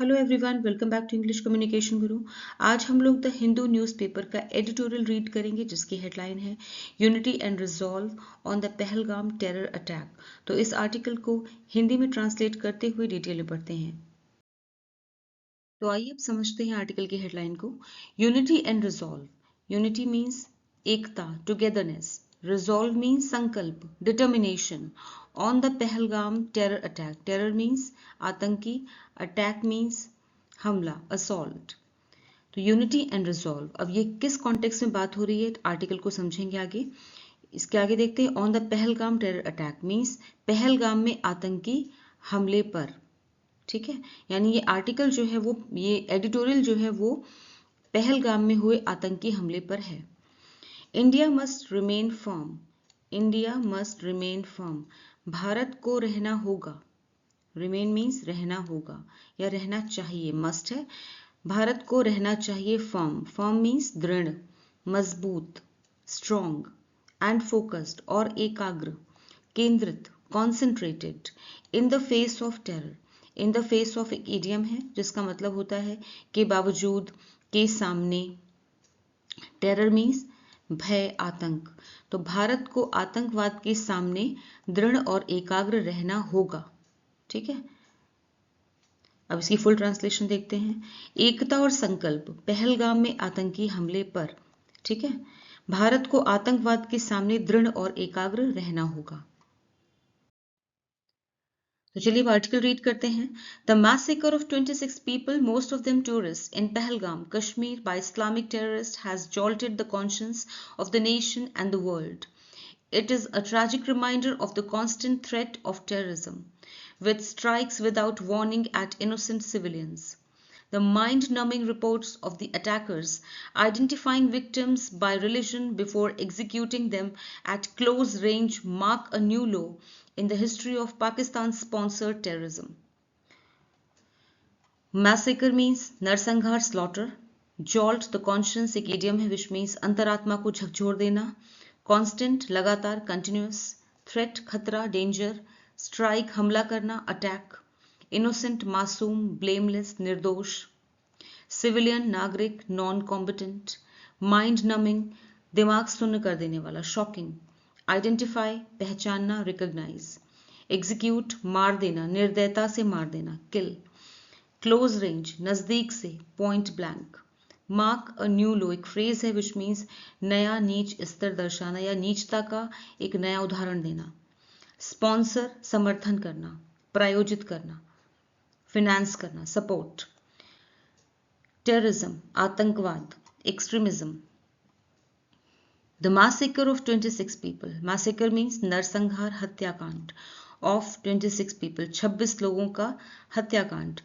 Hello everyone, welcome back to English communication guru. आज हम लोग द हिंदू न्यूज़पेपर का एडिटोरियल रीड करेंगे जिसकी हेडलाइन है unity and resolve on the Pahalgam terror attack. तो इस आर्टिकल को हिंदी में ट्रांसलेट करते हुए डिटेल में पढ़ते हैं। तो आइए अब समझते हैं आर्टिकल की हेडलाइन को। Unity and resolve. Unity means एकता, टुगेदरनेस। रिजॉल्व मीन्स संकल्प, determination. On the Pahalgam terror attack. Terror means आतंकी, अटैक मीन्स हमला, असॉल्ट। तो यूनिटी एंड रिजॉल्व, अब ये किस कॉन्टेक्स्ट में बात हो रही है आर्टिकल को समझेंगे आगे। इसके आगे देखते हैं। On the Pahalgam terror attack means Pahalgam में आतंकी हमले पर। ठीक है, यानी ये आर्टिकल जो है वो, ये एडिटोरियल जो है वो पहलगाम में हुए आतंकी हमले पर है। India must remain firm. India must remain firm. Bharat को रहना होगा। रिमेन मीन्स रहना होगा या रहना चाहिए, मस्ट है। भारत को रहना चाहिए फर्म। फर्म मीन्स दृढ़, मजबूत, स्ट्रॉन्ग। एंड फोकस्ड और एकाग्र, केंद्रित, concentrated. In the face of terror. In the face of एक इडियम है जिसका मतलब होता है के बावजूद, के सामने। टेरर मीन्स भय, आतंक। तो भारत को आतंकवाद के सामने दृढ़ और एकाग्र रहना होगा। ठीक है, अब इसकी फुल ट्रांसलेशन देखते हैं। एकता और संकल्प पहलगाम में आतंकी हमले पर। ठीक है, भारत को आतंकवाद के सामने दृढ़ और एकाग्र रहना होगा। तो चलिए आर्टिकल रीड करते हैं। The massacre of 26 people, most of them tourists, in Pahalgam, Kashmir, by Islamic terrorists has jolted the conscience of the nation and the world. It is a tragic reminder of the constant threat of terrorism, which strikes without warning at innocent civilians. The mind-numbing reports of the attackers identifying victims by religion before executing them at close range mark a new low in the history of Pakistan-sponsored terrorism. Massacre means नरसंहार, slaughter. Jolt, the conscience, एक idiom है which means अंतरात्मा को झकझोर देना. Constant, लगातार, continuous. Threat, खतरा, danger. Strike, हमला करना, attack. Innocent, मासूम, blameless, निर्दोष. Civilian, नागरिक, non-combatant. Mind numbing, दिमाग सुन्न कर देने वाला, shocking. Identify, पहचानना, recognize. Execute, मार देना, निर्दयता से मार देना, kill. क्लोज रेंज, नजदीक से, point blank. Mark a new low, एक फ्रेज है विच मीन्स नया नीच स्तर दर्शाना या नीचता का एक नया उदाहरण देना. स्पॉन्सर, समर्थन करना, प्रायोजित करना, फिनेंस करना, सपोर्ट. टेररिज्म, आतंकवाद, extremism. The massacre of 26 people. Massacre means नरसंहार, हत्याकांड. ऑफ 26 people, 26 लोगों का हत्याकांड.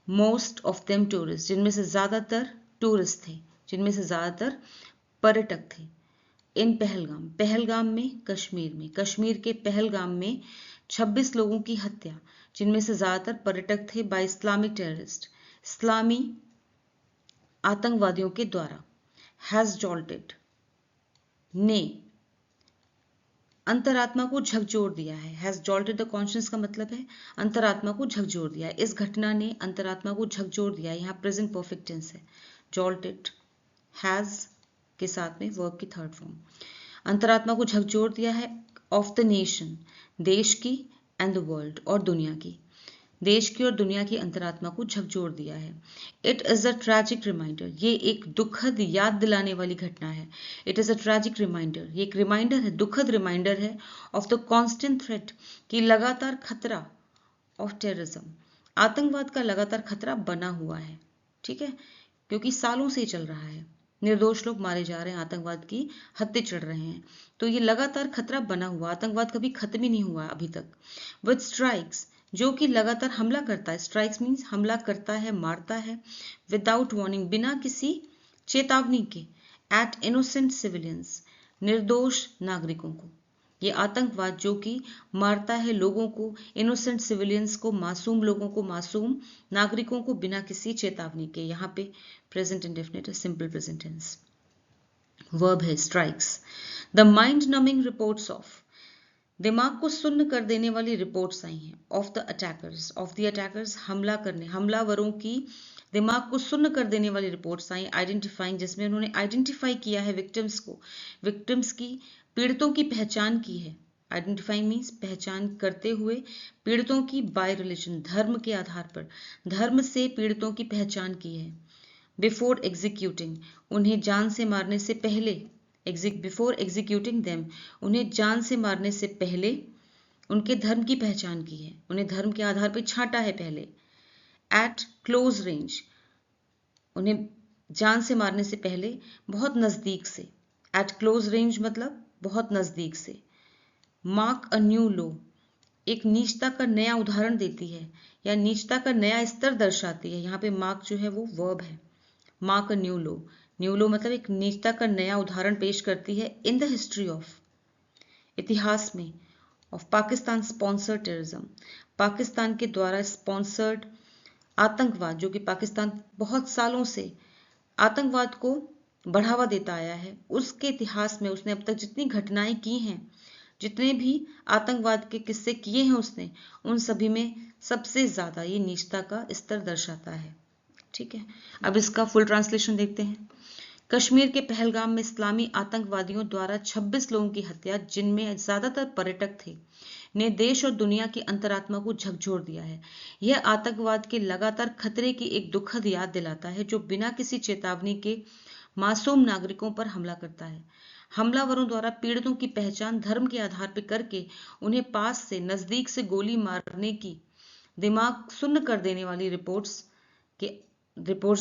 मोस्ट ऑफ देम टूरिस्ट, जिनमें से ज्यादातर टूरिस्ट थे, जिनमें से ज्यादातर पर्यटक थे. इन पहलगाम, पहलगाम में कश्मीर में, कश्मीर के पहलगाम में 26 लोगों की हत्या, जिनमें से ज्यादातर पर्यटक थे. बाय इस्लामिक टेररिस्ट, इस्लामी आतंकवादियों के द्वारा. हैज जॉल्टेड, ने अंतरात्मा को झकझोर दिया है. हैज जॉल्टेड द कॉन्शियस का मतलब है अंतरात्मा को झकझोर दिया है. इस घटना ने अंतरात्मा को झकझोर दिया है. यहाँ प्रेजेंट परफेक्ट टेंस है. जॉल्टेड हैज के साथ में वर्ब की थर्ड फॉर्म. अंतरात्मा को झकझोर दिया है. ऑफ द नेशन, देश की, एंड द वर्ल्ड और दुनिया की. देश की और दुनिया की अंतरात्मा को झकझोर दिया है. It is a tragic reminder, ये एक दुखद याद दिलाने वाली घटना है. It is a tragic reminder, ये एक रिमाइंडर है, दुखद रिमाइंडर है. ऑफ द कॉन्स्टेंट थ्रेट, कि लगातार खतरा. ऑफ टेररिज्म, आतंकवाद का लगातार खतरा बना हुआ है. ठीक है, क्योंकि सालों से चल रहा है, निर्दोष लोग मारे जा रहे हैं, आतंकवाद की हत्थे चढ़ रहे हैं. तो ये लगातार खतरा बना हुआ, आतंकवाद कभी खत्म ही नहीं हुआ अभी तक. विद स्ट्राइक्स, जो कि लगातार हमला करता है. स्ट्राइक्स मीन्स हमला करता है, मारता है. विदाउट वार्निंग, बिना किसी चेतावनी के. एट इनोसेंट सिविलियंस, निर्दोष नागरिकों को. ये आतंकवाद जो कि मारता है लोगों को, इनोसेंट सिविलियंस को, मासूम लोगों को, मासूम नागरिकों को बिना किसी चेतावनी के. यहाँ पे प्रेजेंट इंडेफिनिट है, सिंपल प्रेजेंट टेंस. वर्ब है strikes. The mind numbing reports of, दिमाग को सुन्न कर देने वाली रिपोर्ट्स आई हैं ऑफ द अटैकर्स, हमलावरों की दिमाग को सुन्न कर देने वाली रिपोर्ट्स आई आइडेंटिफाइंग, जिसमें उन्होंने आइडेंटिफाई किया है विक्टिम्स की, पीड़ितों की पहचान की है। आइडेंटिफाइंग मीन्स पहचान करते हुए पीड़ितों की बाय रिलीजन, धर्म के आधार पर, धर्म से पीड़ितों की पहचान की है। बिफोर एग्जीक्यूटिंग, उन्हें जान से मारने से पहले, बिफोर एग्जीक्यूटिंग देम, उन्हें जान से मारने से पहले उनके धर्म की पहचान की है, उन्हें धर्म के आधार पर छांटा है पहले। एट क्लोज रेंज, उन्हें जान से मारने से पहले बहुत नजदीक से। एट क्लोज रेंज मतलब बहुत नजदीक से। मार्क अ न्यू लो, एक नीचता का नया उदाहरण देती है या नीचता का नया स्तर दर्शाती है। यहाँ पे मार्क जो है वो वर्ब है। मार्क अ न्यू लो मतलब एक नीचता का नया उदाहरण पेश करती है इन द हिस्ट्री ऑफ, इतिहास में, of Pakistan sponsored terrorism, Pakistan के द्वारा स्पॉन्सर्ड आतंकवाद, जो कि पाकिस्तान बहुत सालों से आतंकवाद को बढ़ावा देता आया है, उसके इतिहास में उसने अब तक जितनी घटनाएं की हैं, जितने भी आतंकवाद के किस्से किए हैं उसने, उन सभी में सबसे ज्यादा ये नीचता का स्तर दर्शाता है। ठीक है, अब इसका फुल ट्रांसलेशन देखते हैं। कश्मीर के पहलगाम में इस्लामी आतंकवादियों द्वारा 26 लोगों की हत्या, जिनमें ज्यादातर पर्यटक थे, ने देश और दुनिया की अंतरात्मा को झकझोर दिया है। यह आतंकवाद के लगातार खतरे की एक दुखद याद दिलाता है, जो बिना किसी चेतावनी के मासूम नागरिकों पर हमला करता है। हमलावरों द्वारा पीड़ितों की पहचान धर्म के आधार पर करके उन्हें पास से, नजदीक से गोली मारने की दिमाग सुन्न कर देने वाली रिपोर्ट्स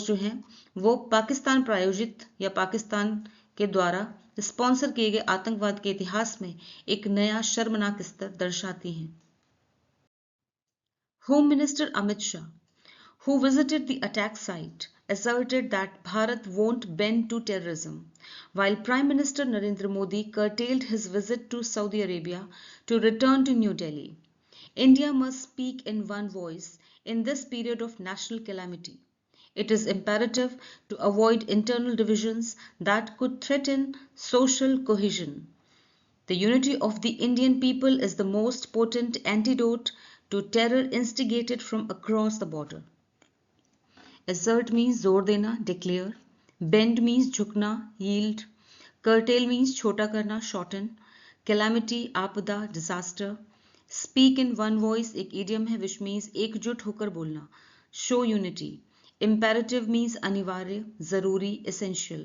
जो हैं वो पाकिस्तान प्रायोजित या पाकिस्तान के द्वारा स्पॉन्सर किए गए आतंकवाद के इतिहास में एक नया शर्मनाक स्तर दर्शाती हैं। Home minister Amit Shah, who visited the attack site, asserted that Bharat won't bend to terrorism, while Prime Minister Narendra Modi curtailed his visit to Saudi Arabia to return to New Delhi. India must speak in one voice in this period of national calamity. It is imperative to avoid internal divisions that could threaten social cohesion. The unity of the Indian people is the most potent antidote to terror instigated from across the border. Assert means जोर देना, declare. Bend means झुकना, yield. Curtail means छोटा करना, shorten. Calamity, आपदा, disaster. Speak in one voice एक idiom है which means एकजुट होकर बोलना. Show unity. Imperative means अनिवार्य, जरूरी, essential.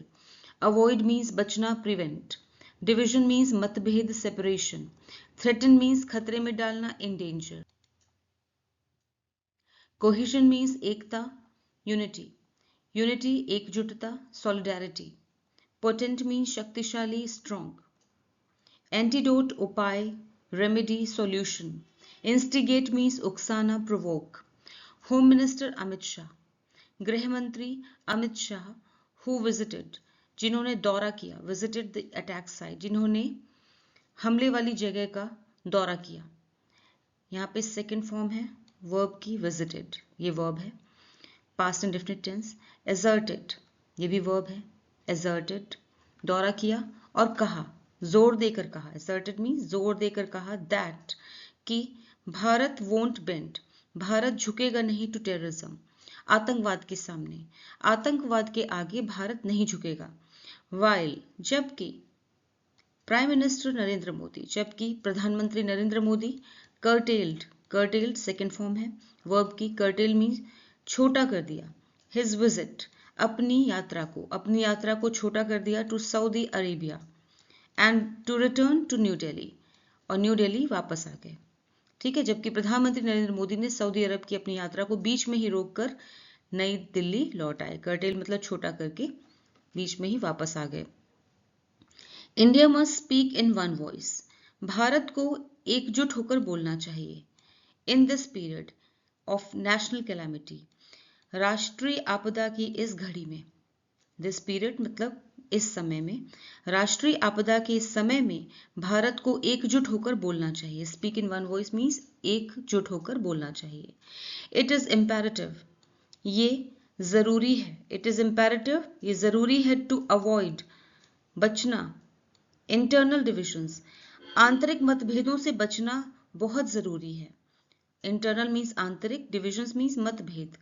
Avoid means बचना, prevent. Division means मतभेद, separation. Threaten means खतरे में डालना, endanger. Cohesion means एकता, यूनिटी एकजुटता, सॉलिडारिटी. पोटेंट मीन्स शक्तिशाली, स्ट्रॉन्ग. एंटीडोट उपाय, रेमेडी, सॉल्यूशन. इंस्टिगेट मीन्स उकसाना, provoke. Home minister Amit Shah, गृह मंत्री अमित शाह, हु विजिटेड, जिन्होंने दौरा किया, विजिटेड द अटैक साइट, जिन्होंने हमले वाली जगह का दौरा किया. यहाँ पे सेकेंड फॉर्म है वर्ब की, विजिटेड, ये वर्ब है. Past indefinite tense. एजर्टेड, ये भी वर्ब है, एजर्टेड, दौरा किया और कहा, जोर देकर कहा. एजर्टेड मीन्स जोर देकर कहा, दैट, कि भारत वोंट बेंड, भारत झुकेगा नहीं, टू टेररिज्म, आतंकवाद के सामने, आतंकवाद के आगे भारत नहीं झुकेगा. वाइल, जबकि, प्राइम मिनिस्टर नरेंद्र मोदी, जबकि प्रधानमंत्री Narendra Modi, curtailed second form है वर्ब की. कर्टेल मीन्स छोटा कर दिया. हिज विजिट, अपनी यात्रा को छोटा कर दिया. To Saudi Arabia and to return to New Delhi, और न्यू दिल्ली वापस आ गए. ठीक है, जबकि प्रधानमंत्री नरेंद्र मोदी ने सऊदी अरब की अपनी यात्रा को बीच में ही रोककर नई दिल्ली लौट आए. कर्टेल मतलब छोटा करके बीच में ही वापस आ गए. India must speak in one voice, Bharat को एकजुट होकर बोलना चाहिए. In this period of national calamity, राष्ट्रीय आपदा की इस घड़ी में. दिस पीरियड मतलब इस समय में, राष्ट्रीय आपदा के इस समय में भारत को एकजुट होकर बोलना चाहिए. Speak in one voice means एकजुट होकर बोलना चाहिए. इट इज इम्पेरेटिव, ये जरूरी है. इट इज इम्पेरेटिव, ये जरूरी है. टू अवॉइड, बचना. इंटरनल डिविजन्स, आंतरिक मतभेदों से बचना बहुत जरूरी है। इंटरनल मीन्स आंतरिक, डिविजन्स मीन्स मतभेद,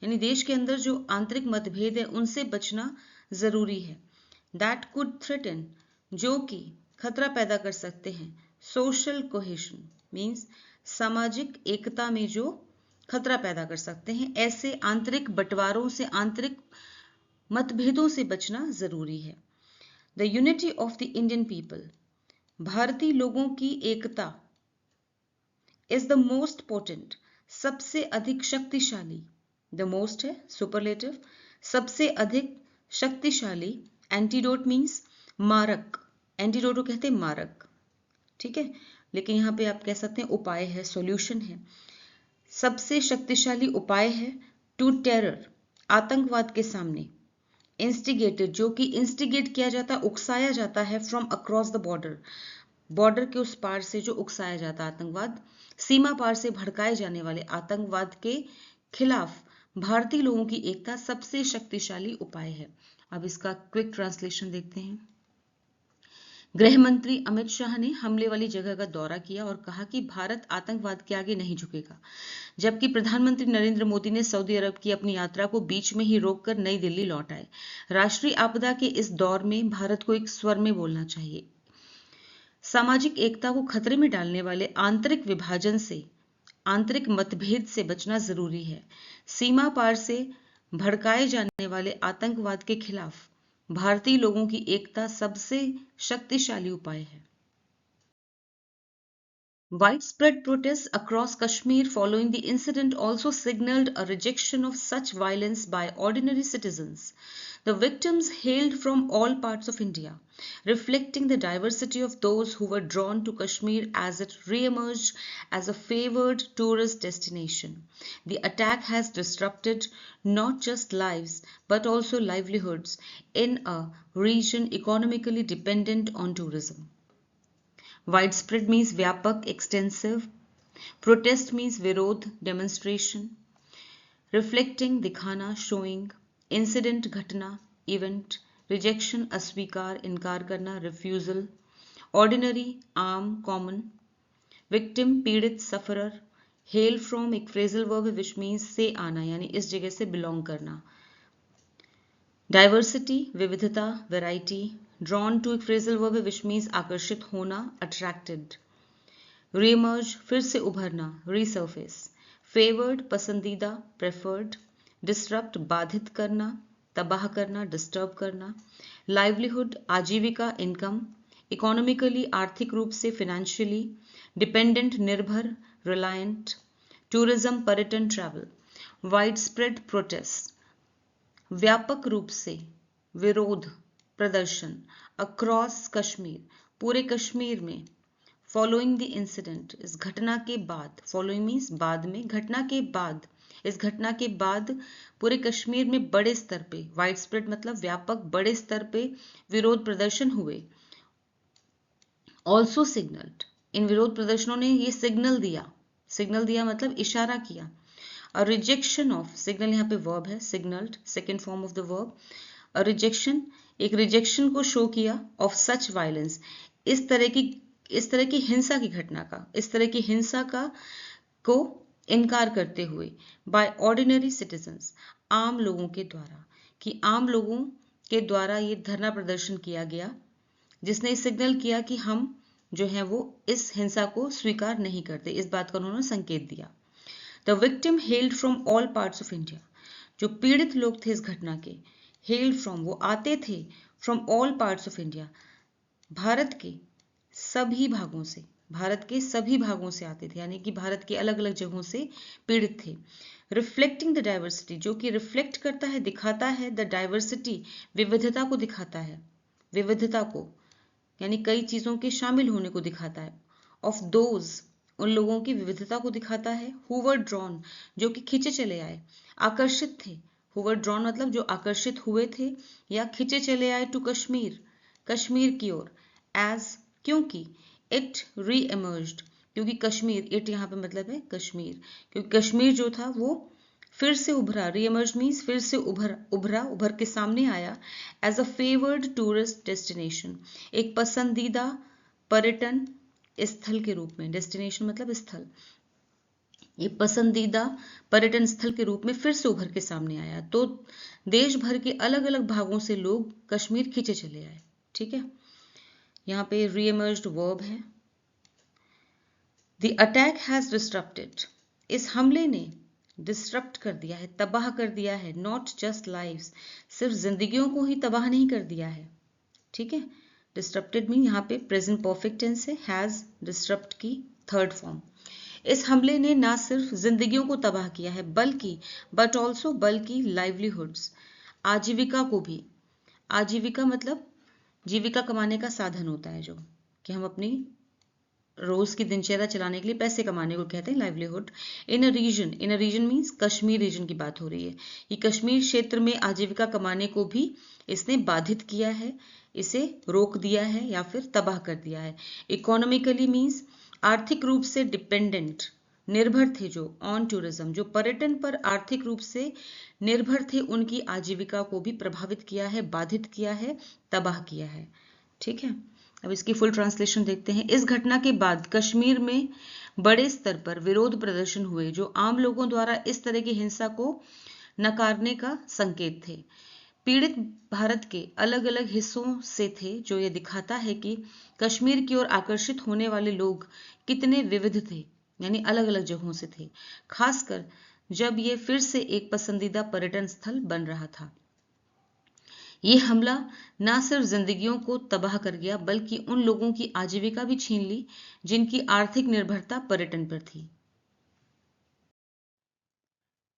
यानी देश के अंदर जो आंतरिक मतभेद है उनसे बचना जरूरी है। दैट कुड थ्रेटन, जो कि खतरा पैदा कर सकते हैं। सोशल कोहेशन मीन्स सामाजिक एकता में जो खतरा पैदा कर सकते हैं, ऐसे आंतरिक बंटवारों से, आंतरिक मतभेदों से बचना जरूरी है। The unity of the Indian people, भारतीय लोगों की एकता, इज द मोस्ट पोटेंट, सबसे अधिक शक्तिशाली, द मोस्ट है सुपरलेटिव, सबसे अधिक शक्तिशाली। एंटीडोट मीन्स मारक, एंटीडोट को कहते हैं मारक, ठीक है, लेकिन यहाँ पे आप कह सकते हैं उपाय है, सॉल्यूशन है। सबसे शक्तिशाली उपाय है टू टेरर, आतंकवाद के सामने। इंस्टिगेटेड, जो कि इंस्टिगेट किया जाता है, उकसाया जाता है, from across the border, border के उस पार से जो उकसाया जाता है आतंकवाद, सीमा पार से भड़काए जाने वाले आतंकवाद के खिलाफ भारतीय लोगों की एकता सबसे शक्तिशाली उपाय है। अब इसका क्विक ट्रांसलेशन देखते हैं। गृह मंत्री अमित शाह ने हमले वाली जगह का दौरा किया और कहा कि भारत आतंकवाद के आगे नहीं झुकेगा, जबकि प्रधानमंत्री नरेंद्र मोदी ने सऊदी अरब की अपनी यात्रा को बीच में ही रोककर नई दिल्ली लौट आए। राष्ट्रीय आपदा के इस दौर में भारत को एक स्वर में बोलना चाहिए। सामाजिक एकता को खतरे में डालने वाले आंतरिक विभाजन से, आंतरिक मतभेद से बचना जरूरी है। सीमा पार से भड़काए जाने वाले आतंकवाद के खिलाफ भारतीय लोगों की एकता सबसे शक्तिशाली उपाय है। Widespread protests across Kashmir following the incident also signaled a rejection of such violence by ordinary citizens. The victims hailed from all parts of India, reflecting the diversity of those who were drawn to Kashmir as it re-emerged as a favored tourist destination. The attack has disrupted not just lives but also livelihoods in a region economically dependent on tourism. Widespread means व्यापक, extensive. Protest means विरोध, demonstration. Reflecting दिखाना, showing. Incident घटना, event. Rejection अस्वीकार, इनकार करना, refusal. Ordinary आम, common. Victim पीड़ित, sufferer. Hail from एक phrasal verb which means से आना, यानी इस जगह से belong करना. Diversity विविधता, variety. Drawn to एक phrasal verb which means आकर्षित होना, attracted. Re-emerge फिर से उभरना, resurface. Favored पसंदीदा, preferred. Disrupt बाधित करना, तबाह करना, disturb करना. Livelihood आजीविका, income. Economically आर्थिक रूप से, financially. Dependent निर्भर, reliant. Tourism पर्यटन, travel. Widespread protest व्यापक रूप से विरोध प्रदर्शन, अक्रॉस कश्मीर पूरे कश्मीर में, फॉलोइंग द इंसिडेंट इस घटना के बाद, फॉलोइंग मीन्स बाद में, घटना के बाद, इस घटना के बाद पूरे कश्मीर में बड़े स्तर पे, वाइड स्प्रेड मतलब व्यापक, बड़े स्तर पे विरोध प्रदर्शन हुए। ऑल्सो सिग्नल्ड, इन विरोध प्रदर्शनों ने ये सिग्नल दिया, सिग्नल दिया मतलब इशारा किया। अ रिजेक्शन ऑफ, सिग्नल यहाँ पे वर्ब है, signalled second form of the verb. A rejection, एक रिजेक्शन को शो किया, ऑफ सच वायलेंस, इस तरह की हिंसा की घटना का, इस तरह की हिंसा का को इनकार करते हुए, बाय ऑर्डिनरी सिटीजन्स, आम लोगों के द्वारा, कि आम लोगों के द्वारा ये धरना प्रदर्शन किया गया, जिसने सिग्नल किया कि हम जो है वो इस हिंसा को स्वीकार नहीं करते, इस बात का उन्होंने संकेत दिया। The victim held from all parts of India, जो पीड़ित लोग थे इस घटना के, हेल्ड फ्रॉम वो आते थे, from all parts of India Bharat के सभी भागों से, भारत के सभी भागों से आते थे, यानी कि भारत के अलग अलग जगहों से पीड़ित थे। रिफ्लेक्टिंग द डाइवर्सिटी, जो कि रिफ्लेक्ट करता है, दिखाता है, द डाइवर्सिटी विविधता को दिखाता है, विविधता को यानी कई चीजों के शामिल होने को दिखाता है। ऑफ दोज, उन लोगों की विविधता को दिखाता है। हु वर ड्रॉन, जो कि खिंचे चले आए, आकर्षित थे। हु वर ड्रॉन मतलब जो आकर्षित हुए थे या खिंचे चले आए टू कश्मीर, कश्मीर की ओर। एज, क्योंकि, इट री एमर्ज्ड, क्योंकि कश्मीर, इट यहाँ पे मतलब है कश्मीर, क्योंकि कश्मीर जो था वो फिर से उभरा, री एमर्ज मीन्स फिर से उभर के सामने आया, as a favoured tourist destination, एक पसंदीदा पर्यटन स्थल के रूप में, डेस्टिनेशन मतलब स्थल, ये पसंदीदा पर्यटन स्थल के रूप में फिर से उभर के सामने आया। तो देश भर के अलग अलग भागों से लोग कश्मीर खींचे चले आए। ठीक है, यहाँ पे रीएमर्ज्ड वर्ब है। द अटैक हैज डिस्टर्प्टेड, इस हमले ने डिस्टर्प्ट कर दिया है, तबाह कर दिया है, नॉट जस्ट लाइव्स, सिर्फ जिंदगियों को ही तबाह नहीं कर दिया है। ठीक है, डिस्टर्प्टेड मीन यहाँ पे प्रेजेंट परफेक्ट टेंस है, हैज डिस्टर्प्ट की थर्ड फॉर्म। इस हमले ने ना सिर्फ जिंदगियों को तबाह किया है बट ऑल्सो बल्कि लाइवलीहुड्स, आजीविका को भी। आजीविका मतलब जीविका कमाने का साधन होता है, जो कि हम अपनी रोज की दिनचर्या चलाने के लिए पैसे कमाने को कहते हैं livelihood. In a reason means Kashmir reason की बात हो रही है। ये कश्मीर क्षेत्र में आजीविका कमाने को भी इसने बाधित किया है, इसे रोक दिया है या फिर तबाह कर दिया है। इकोनॉमिकली मीन्स आर्थिक रूप से डिपेंडेंट, निर्भर थे जो ऑन टूरिज्म, जो पर्यटन पर आर्थिक रूप से निर्भर थे, उनकी आजीविका को भी प्रभावित किया है, बाधित किया है, तबाह किया है। ठीक है, अब इसकी फुल ट्रांसलेशन देखते हैं। इस घटना के बाद कश्मीर में बड़े स्तर पर विरोध प्रदर्शन हुए जो आम लोगों द्वारा इस तरह की हिंसा को नकारने का संकेत थे। पीड़ित भारत के अलग अलग हिस्सों से थे, जो ये दिखाता है कि कश्मीर की ओर आकर्षित होने वाले लोग कितने विविध थे, यानी अलग अलग जगहों से थे, खासकर जब ये फिर से एक पसंदीदा पर्यटन स्थल बन रहा था। ये हमला न सिर्फ जिंदगियों को तबाह कर गया बल्कि उन लोगों की आजीविका भी छीन ली जिनकी आर्थिक निर्भरता पर्यटन पर थी।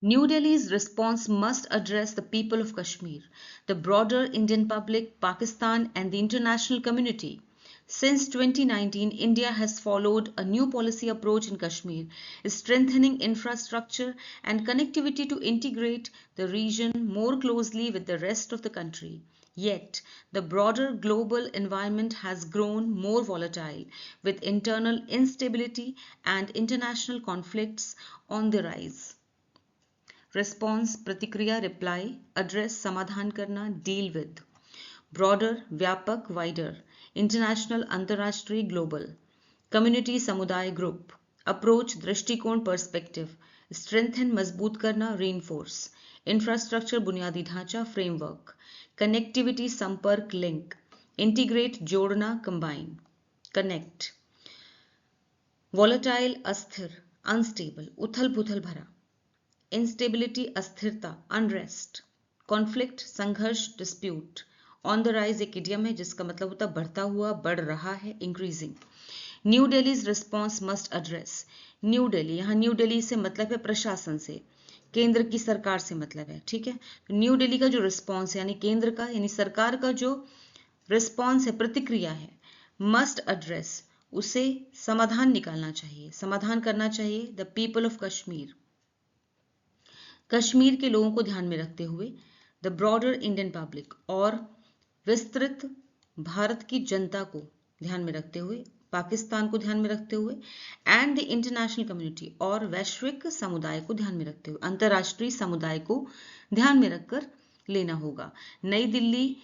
New Delhi's response must address the people of Kashmir, the broader Indian public, Pakistan, and the international community. Since 2019, India has followed a new policy approach in Kashmir, strengthening infrastructure and connectivity to integrate the region more closely with the rest of the country. Yet, the broader global environment has grown more volatile, with internal instability and international conflicts on the rise. Response प्रतिक्रिया, reply, address समाधान करना, deal with, broader व्यापक, wider, international अंतर्राष्ट्रीय, global, community समुदाय, group, approach दृष्टिकोण, perspective, strengthen मजबूत करना, reinforce, infrastructure बुनियादी ढांचा, फ्रेमवर्क, कनेक्टिविटी संपर्क, लिंक, इंटीग्रेट जोड़ना, कंबाइन, कनेक्ट, वॉलेटाइल अस्थिर, अनस्टेबल, उथल पुथल भरा, इंस्टेबिलिटी अस्थिरता, अनरेस्ट, कॉन्फ्लिक्ट संघर्ष, डिस्प्यूट, ऑन द राइज एक इडियम है जिसका मतलब होता है बढ़ता हुआ, बढ़ रहा है, increasing. New Delhi's response must address, new Delhi, यहाँ न्यू दिल्ली से मतलब है प्रशासन से, केंद्र की सरकार से मतलब है। ठीक है, तो न्यू दिल्ली का जो रिस्पॉन्स है यानी केंद्र का यानी सरकार का जो रिस्पॉन्स है, प्रतिक्रिया है, मस्ट एड्रेस, उसे समाधान निकालना चाहिए, समाधान करना चाहिए, the people of Kashmir, Kashmir के लोगों को ध्यान में रखते हुए, द ब्रॉडर इंडियन पब्लिक, और विस्तृत भारत की जनता को ध्यान में रखते हुए, पाकिस्तान को ध्यान में रखते हुए, एंड द इंटरनेशनल कम्युनिटी, और वैश्विक समुदाय को ध्यान में रखते हुए, अंतर्राष्ट्रीय समुदाय को ध्यान में रखकर लेना होगा। नई दिल्ली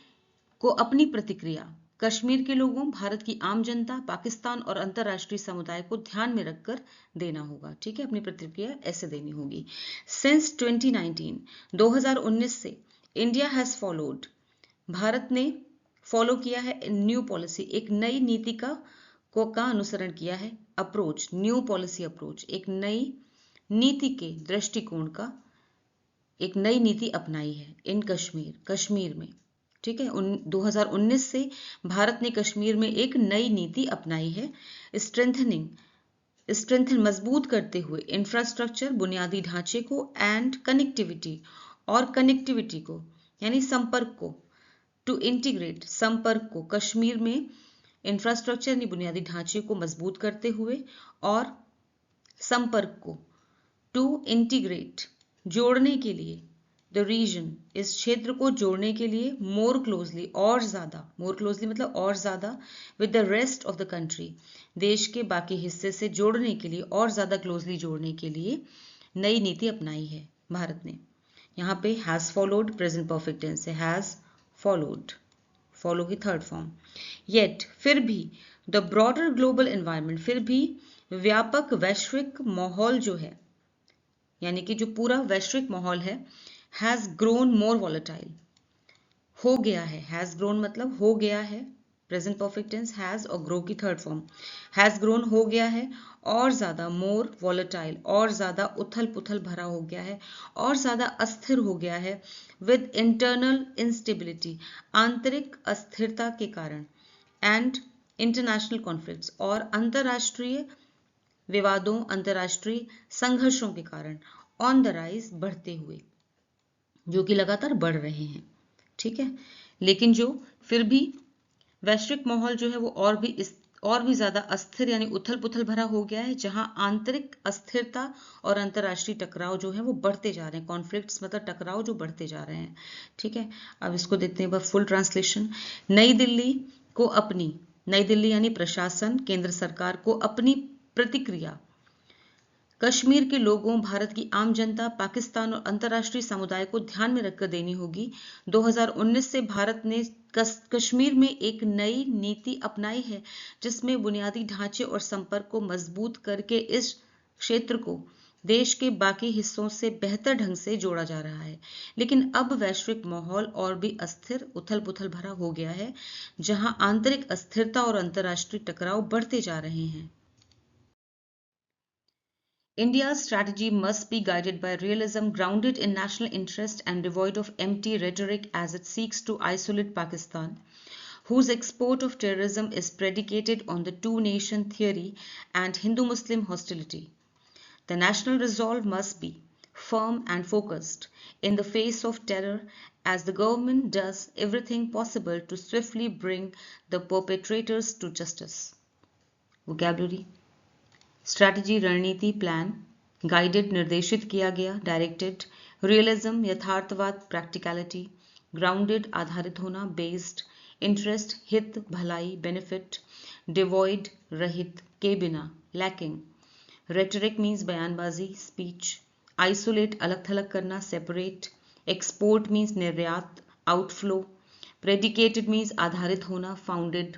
को अपनी प्रतिक्रिया कश्मीर के लोगों, भारत की आम जनता, पाकिस्तान और अंतर्राष्ट्रीय समुदाय को ध्यान में रखकर देना होगा। ठीक है, अपनी प्रतिक्रिया ऐसे देनी होगी। सिंस 2019 से इंडिया हैज फॉलोड, भारत ने फॉलो किया है न्यू पॉलिसी, एक नई नीति का अनुसरण किया है, अप्रोच, न्यू पॉलिसी अप्रोच, एक नई नीति के दृष्टिकोण का एक नई नीति अपनाई है इन कश्मीर में। ठीक है, 2019 से भारत ने कश्मीर में एक नई नीति अपनाई है, स्ट्रेंथन मजबूत करते हुए, इंफ्रास्ट्रक्चर बुनियादी ढांचे को, एंड कनेक्टिविटी, और कनेक्टिविटी को यानी संपर्क को, टू इंटीग्रेट संपर्क को, कश्मीर में इंफ्रास्ट्रक्चर यानी बुनियादी ढांचे को मजबूत करते हुए और संपर्क को, टू इंटीग्रेट जोड़ने के लिए, द रीजन इस क्षेत्र को जोड़ने के लिए, मोर क्लोजली और ज्यादा, मोर क्लोजली मतलब और ज्यादा, with the rest of the country देश के बाकी हिस्से से जोड़ने के लिए और ज्यादा क्लोजली जोड़ने के लिए नई नीति अपनाई है भारत ने। यहाँ पे has followed present perfect tense है, हैज फॉलोड, फॉलो की थर्ड फॉर्म। येट फिर भी द ब्रॉडर ग्लोबल एनवायरनमेंट, फिर भी व्यापक वैश्विक माहौल जो है, यानी कि जो पूरा वैश्विक माहौल है, हैज ग्रोन मोर वॉलेटाइल, हो गया है, हैज ग्रोन मतलब हो गया है, प्रेजेंट परफेक्ट टेंस, हैज और ग्रो की थर्ड फॉर्म, हैज ग्रोन हो गया है, और ज्यादा, मोर वॉलेटाइल और ज्यादा उथल पुथल भरा हो गया है, और ज्यादा अस्थिर हो गया है, विद इंटरनल इंस्टेबिलिटी, आंतरिक अस्थिरता के कारण, एंड इंटरनेशनल कॉन्फ्लिक्ट्स, और अंतरराष्ट्रीय विवादों, अंतरराष्ट्रीय संघर्षों के कारण, ऑन द राइज, बढ़ते हुए, जो कि लगातार बढ़ रहे हैं, ठीक है। लेकिन जो फिर भी वैश्विक माहौल जो है वो और भी ज्यादा अस्थिर यानी उथल पुथल भरा हो गया है, जहां आंतरिक अस्थिरता और अंतरराष्ट्रीय टकराव जो है वो बढ़ते जा रहे हैं, कॉन्फ्लिक्ट्स मतलब टकराव जो बढ़ते जा रहे हैं, ठीक है। अब इसको देखते हैं फुल ट्रांसलेशन। नई दिल्ली यानी प्रशासन, केंद्र सरकार को अपनी प्रतिक्रिया कश्मीर के लोगों, भारत की आम जनता, पाकिस्तान और अंतर्राष्ट्रीय समुदाय को ध्यान में रखकर देनी होगी। 2019 से भारत ने कश्मीर में एक नई नीति अपनाई है, जिसमें बुनियादी ढांचे और संपर्क को मजबूत करके इस क्षेत्र को देश के बाकी हिस्सों से बेहतर ढंग से जोड़ा जा रहा है। लेकिन अब वैश्विक माहौल और भी अस्थिर, उथल पुथल भरा हो गया है, जहां आंतरिक अस्थिरता और अंतर्राष्ट्रीय टकराव बढ़ते जा रहे हैं। India's strategy must be guided by realism, grounded in national interest and devoid of empty rhetoric as it seeks to isolate Pakistan, whose export of terrorism is predicated on the two-nation theory and Hindu-Muslim hostility. The national resolve must be firm and focused in the face of terror, as the government does everything possible to swiftly bring the perpetrators to justice. Vocabulary: strategy, रणनीति, plan, guided, निर्देशित किया गया, directed, realism, यथार्थवाद, practicality, grounded, आधारित होना, based, interest, हित, भलाई, benefit, devoid, रहित, के बिना, लैकिंग, रेटरिक मीन्स बयानबाजी, स्पीच, आइसोलेट, अलग थलग करना, सेपरेट, एक्सपोर्ट मीन्स निर्यात, आउटफ्लो, प्रेडिकेटेड मीन्स आधारित होना, फाउंडेड,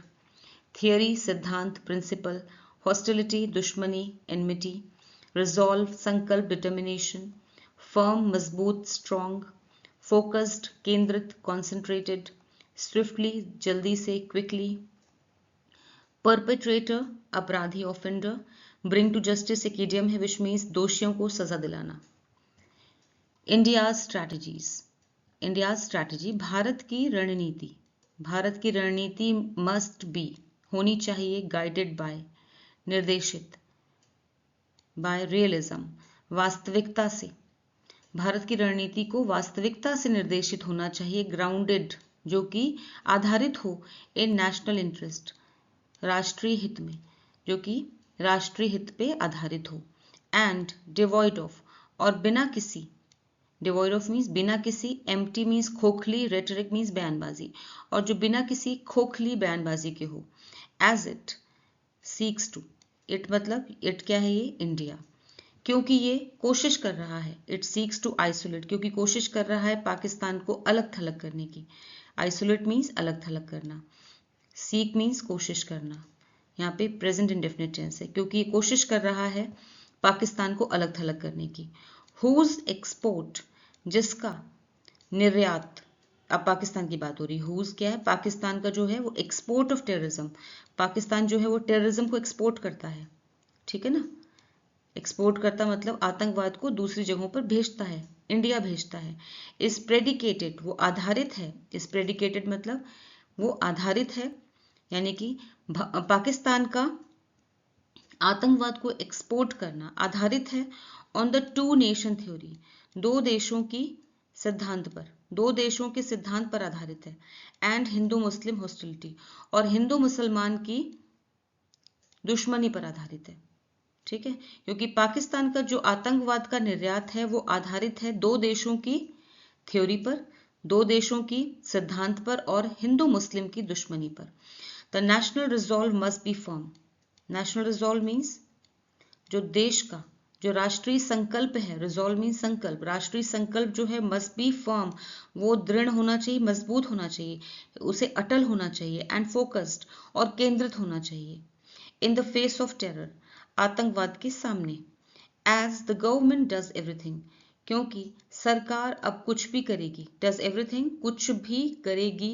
थियरी, सिद्धांत, प्रिंसिपल, हॉस्टिलिटी, दुश्मनी, एनमिटी, रिजॉल्व, संकल्प, डिटर्मिनेशन, फर्म, मजबूत, स्ट्रॉन्ग, फोकस्ड, केंद्रित, कॉन्सेंट्रेटेड, स्विफ्टली, जल्दी से, क्विकली, परपेट्रेटर, अपराधी, ऑफेंडर, ब्रिंग टू जस्टिस एक इडियम है विच मीन्स दोषियों को सजा दिलाना। India's strategies, India's strategy, Bharat की रणनीति, भारत की रणनीति मस्ट बी, होनी चाहिए, गाइडेड बाय, निर्देशित, बाय रियलिज्म, वास्तविकता से, भारत की रणनीति को वास्तविकता से निर्देशित होना चाहिए, ग्राउंडेड, जो कि आधारित हो, इन नेशनल इंटरेस्ट, राष्ट्रीय हित में, जो कि राष्ट्रीय हित पे आधारित हो, एंड डिवॉइड ऑफ, और बिना किसी, डिवॉइड ऑफ मीन्स बिना किसी, एम्प्टी मीन्स खोखली, रेटरिक मीन्स बयानबाजी, और जो बिना किसी खोखली बयानबाजी के हो, as it seeks to, it मतलब इट क्या है, ये इंडिया, क्योंकि ये कोशिश कर रहा है, इट सीक्स टू आइसोलेट, क्योंकि कोशिश कर रहा है पाकिस्तान को अलग थलग करने की, आइसोलेट मीन्स अलग थलग करना, सीक मीन्स कोशिश करना, यहाँ पे प्रेजेंट इंडेफिनिट टेंस है, क्योंकि ये कोशिश कर रहा है पाकिस्तान को अलग थलग करने की, हुज एक्सपोर्ट, जिसका निर्यात, अब पाकिस्तान की बात हो रही, हुज क्या है, पाकिस्तान का जो है वो एक्सपोर्ट ऑफ टेररिज्म, पाकिस्तान जो है वो टेररिज्म को एक्सपोर्ट करता है, ठीक है ना, एक्सपोर्ट करता मतलब आतंकवाद को दूसरी जगहों पर भेजता है, इंडिया भेजता है, इस प्रेडिकेटेड, वो आधारित है, इस प्रेडिकेटेड मतलब वो आधारित है, यानी कि पाकिस्तान का आतंकवाद को एक्सपोर्ट करना आधारित है, on the two nation theory, दो देशों की सिद्धांत पर, दो देशों के सिद्धांत पर आधारित है, एंड हिंदू मुस्लिम हॉस्टिलिटी, और हिंदू मुसलमान की दुश्मनी पर आधारित है, ठीक है, क्योंकि पाकिस्तान का जो आतंकवाद का निर्यात है वो आधारित है दो देशों की थ्योरी पर, दो देशों की सिद्धांत पर, और हिंदू मुस्लिम की दुश्मनी पर। The national resolve must be firm, national resolve means जो देश का जो राष्ट्रीय संकल्प है, रिजॉल्व मीन संकल्प, राष्ट्रीय संकल्प जो है मस्ट बी फर्म, वो दृढ़ होना चाहिए, मजबूत होना चाहिए, उसे अटल होना चाहिए, एंड फोकस्ड, और केंद्रित होना चाहिए। In the face of terror, आतंकवाद के सामने, as the government does everything, क्योंकि सरकार अब कुछ भी करेगी, डज एवरीथिंग, कुछ भी करेगी,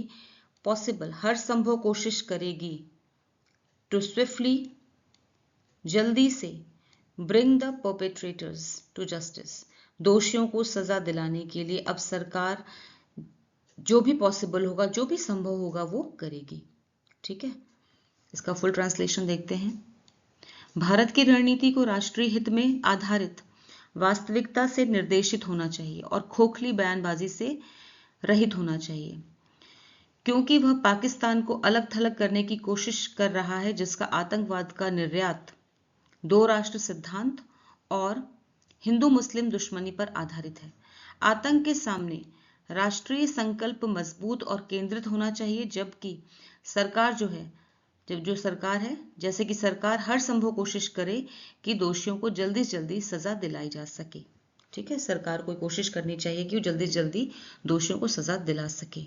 पॉसिबल, हर संभव कोशिश करेगी, टू स्विफ्टली, जल्दी से, bring the perpetrators to justice, दोषियों को सजा दिलाने के लिए अब सरकार जो भी पॉसिबल होगा, जो भी संभव होगा वो करेगी। ठीक है, इसका फुल ट्रांसलेशन देखते हैं। भारत की रणनीति को राष्ट्रीय हित में आधारित वास्तविकता से निर्देशित होना चाहिए और खोखली बयानबाजी से रहित होना चाहिए, क्योंकि वह पाकिस्तान को अलग थलग करने की कोशिश कर रहा है, जिसका आतंकवाद का निर्यात दो राष्ट्र सिद्धांत और हिंदू मुस्लिम दुश्मनी पर आधारित है। आतंक के सामने राष्ट्रीय संकल्प मजबूत और केंद्रित होना चाहिए, जबकि सरकार जो सरकार है, जैसे कि सरकार हर संभव कोशिश करे कि दोषियों को जल्दी से जल्दी सजा दिलाई जा सके। ठीक है, सरकार को कोशिश करनी चाहिए कि वो जल्दी से जल्दी दोषियों को सजा दिला सके।